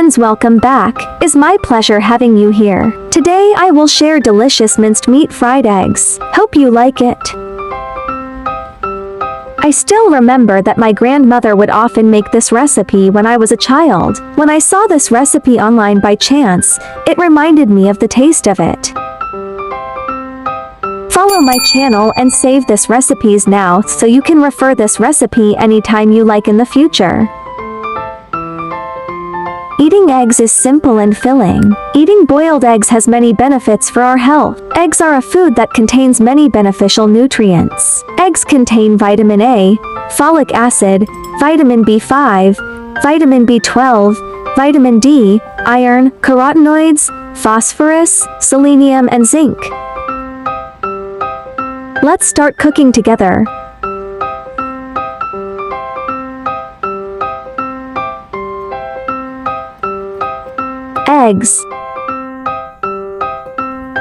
friends, welcome back. It's my pleasure having you here. Today I will share delicious minced meat fried eggs. Hope you like it. I still remember that my grandmother would often make this recipe when I was a child. When I saw this recipe online by chance, it reminded me of the taste of it. Follow my channel and save this recipes now so you can refer this recipe anytime you like in the future. Eating eggs is simple and filling. Eating boiled eggs has many benefits for our health. Eggs are a food that contains many beneficial nutrients. Eggs contain vitamin A, folic acid, vitamin B5, vitamin B12, vitamin D, iron, carotenoids, phosphorus, selenium, and zinc. Let's start cooking together. Eggs.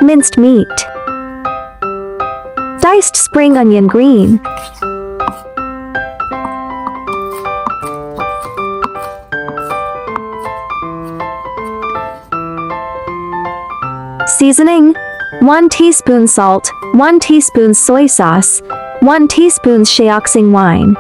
Minced meat. Diced spring onion green. Seasoning: 1 teaspoon salt, 1 teaspoon soy sauce, 1 teaspoon Shaoxing wine.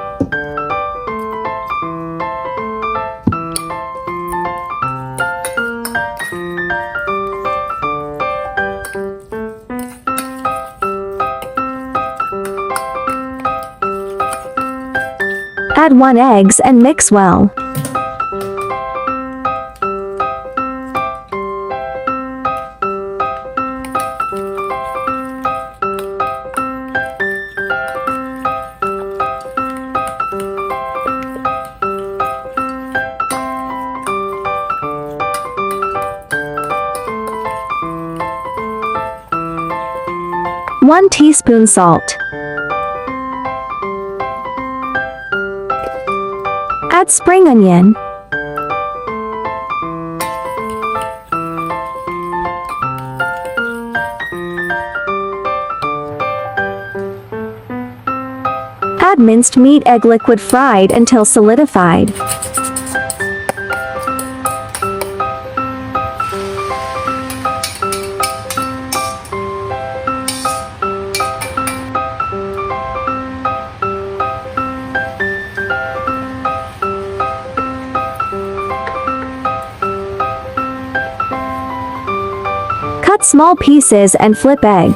Add 1 eggs and mix well. One teaspoon salt. Add spring onion. Add minced meat egg liquid fried until solidified. Cut small pieces and flip egg.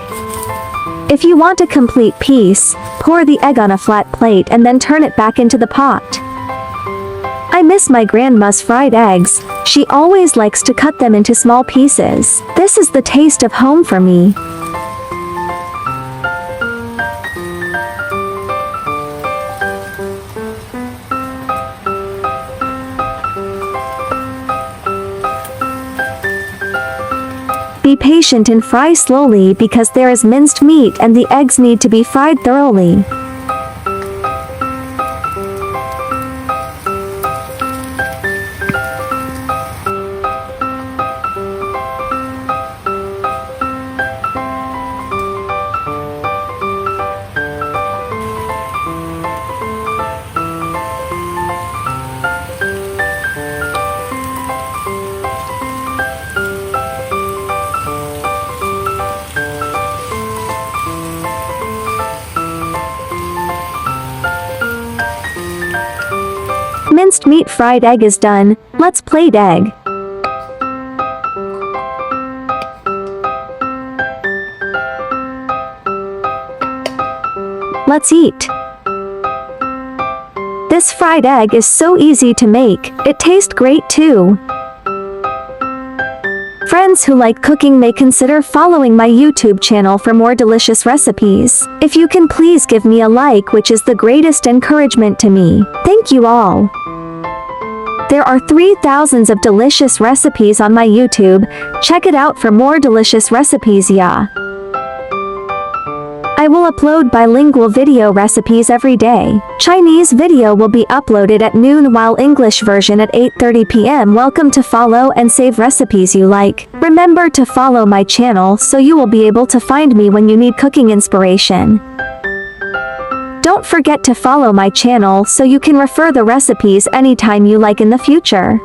If you want a complete piece, pour the egg on a flat plate and then turn it back into the pot. I miss my grandma's fried eggs. She always likes to cut them into small pieces. This is the taste of home for me. Be patient and fry slowly because there is minced meat and the eggs need to be fried thoroughly. Minced meat fried egg is done. Let's plate egg. Let's eat. This fried egg is so easy to make. It tastes great too. Friends who like cooking may consider following my YouTube channel for more delicious recipes. If you can please give me a like, which is the greatest encouragement to me. Thank you all. There are 3,000 of delicious recipes on my YouTube. Check it out for more delicious recipes, yeah. I will upload bilingual video recipes every day. Chinese video will be uploaded at noon while English version at 8:30 p.m. Welcome to follow and save recipes you like. Remember to follow my channel so you will be able to find me when you need cooking inspiration. Don't forget to follow my channel so you can refer the recipes anytime you like in the future.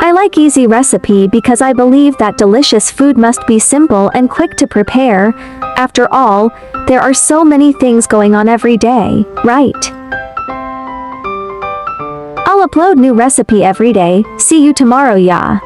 I I like Easy Recipe because I believe that delicious food must be simple and quick to prepare. After all, there are so many things going on every day, right? I'll upload new recipe every day. See you tomorrow, ya.